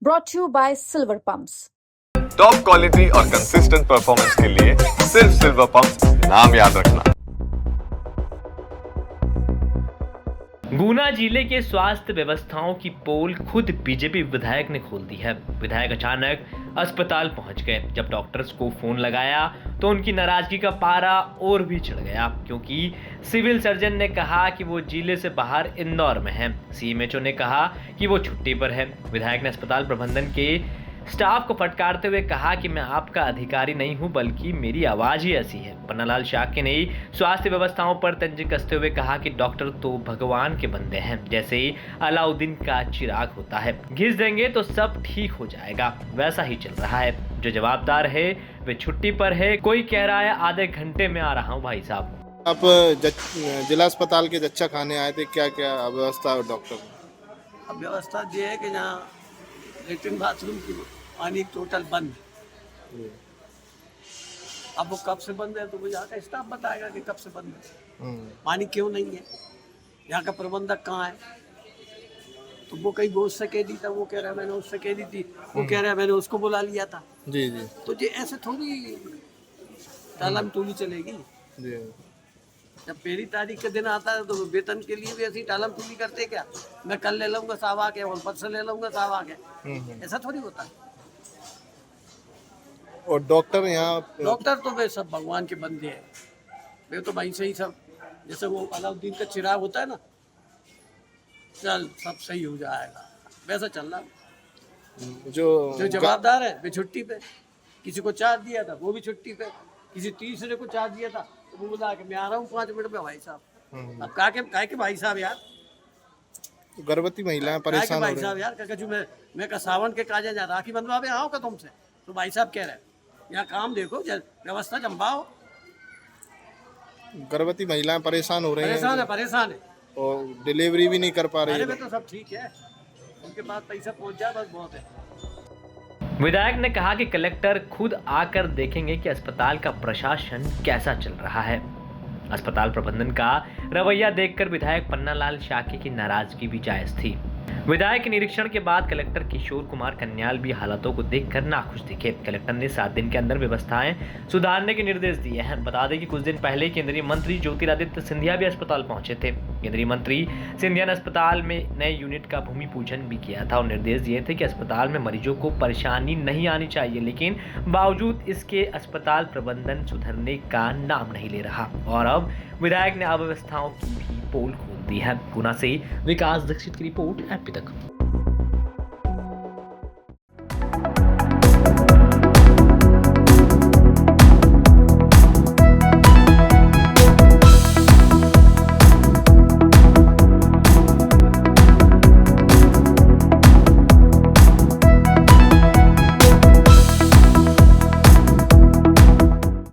brought to you by Silver Pumps. Top quality और consistent performance के लिए सिर्फ सिल्वर पंप नाम याद रखना। गुना जिले के स्वास्थ्य व्यवस्थाओं की पोल खुद बीजेपी विधायक ने खोल दी है। विधायक अचानक अस्पताल पहुंच गए। जब डॉक्टर्स को फोन लगाया तो उनकी नाराजगी का पारा और भी चढ़ गया, क्योंकि सिविल सर्जन ने कहा कि वो जिले से बाहर इंदौर में है। सीएमएचओ ने कहा कि वो छुट्टी पर है। विधायक ने अस्पताल प्रबंधन के स्टाफ को फटकारते हुए कहा कि मैं आपका अधिकारी नहीं हूं, बल्कि मेरी आवाज ही ऐसी है। पन्नालाल शाक्य ने स्वास्थ्य व्यवस्थाओं पर तंज कसते हुए कहा कि डॉक्टर तो भगवान के बंदे हैं, जैसे अलाउद्दीन का चिराग होता है, घिस देंगे तो सब ठीक हो जाएगा, वैसा ही चल रहा है। जो जवाबदार है वे छुट्टी पर है। कोई कह रहा है आधे घंटे में आ रहा हूँ। भाई साहब, आप जिला अस्पताल के जच्चा खाने आए थे, क्या क्या व्यवस्था है डॉक्टर? अब व्यवस्था ये है कि यहाँ लेटरिन बाथरूम की पानी टोटल बंद है। अब वो कब से बंद है तो वो यहाँ का स्टाफ बताएगा कि कब से बंद है, पानी क्यों नहीं है, यहाँ का प्रबंधक कहाँ है। तो वो कहीं वो उससे कह दी था, वो कह रहा है मैंने उससे कह दी थी, वो कह रहा है मैंने उसको बुला लिया था। जी जी। तो ये ऐसे थोड़ी टालम टोली चलेगी। जी। जब पहली तारीख के दिन आता है तो वेतन के लिए भी ऐसी टालम टोली करते क्या, मैं कल ले लूँगा साहब आके और परसों ले लूँगा साहब आके, ऐसा थोड़ी होता है। और डॉक्टर यहाँ डॉक्टर तो वे सब भगवान के बंदे हैं। वे तो वहीं से ही सब, जैसे वो अलाउद्दीन का चिराग होता है ना, चल सब सही हो जाएगा, वैसा चल रहा है। जो जवाबदार है वे छुट्टी पे, किसी को चार्ज दिया था वो भी छुट्टी पे, किसी तीसरे को चार्ज दिया था तो वो बोला कि मैं आ रहा हूँ 5 मिनट में भाई साहब। अब काहे के भाई साहब यार, गर्भवती महिलाएं परेशान हो भाई रही साहब यार, कहा मैं का सावन के काजा जा राखी बंधवावे आओ का तुमसे, तो भाई साहब कह रहे हैं यहाँ काम देखो, व्यवस्था जमवाओ। गर्भवती महिलाएं परेशान हो रही हैं, परेशान है और डिलीवरी भी नहीं कर पा रही अरे है। वे तो सब ठीक है, उनके पास पैसा पहुंच जाए बस बहुत है। विधायक ने कहा कि कलेक्टर खुद आकर देखेंगे कि अस्पताल का प्रशासन कैसा चल रहा है। अस्पताल प्रबंधन का रवैया देखकर विधायक पन्नालाल शाक्य की नाराजगी भी जायज थी। विधायक के निरीक्षण के बाद कलेक्टर किशोर कुमार कन्याल भी हालातों को देखकर नाखुश दिखे। कलेक्टर ने 7 दिन के अंदर व्यवस्थाएं सुधारने के निर्देश दिए हैं। बता दें कि कुछ दिन पहले केंद्रीय मंत्री ज्योतिरादित्य सिंधिया भी अस्पताल पहुंचे थे। केंद्रीय मंत्री सिंधिया ने अस्पताल में नए यूनिट का भूमि पूजन भी किया था और निर्देश दिए थे कि अस्पताल में मरीजों को परेशानी नहीं आनी चाहिए, लेकिन बावजूद इसके अस्पताल प्रबंधन सुधरने का नाम नहीं ले रहा और अब विधायक ने अव्यवस्थाओं की भी पोल खोल दी है। गुना से विकास दीक्षित की रिपोर्ट एपी तक।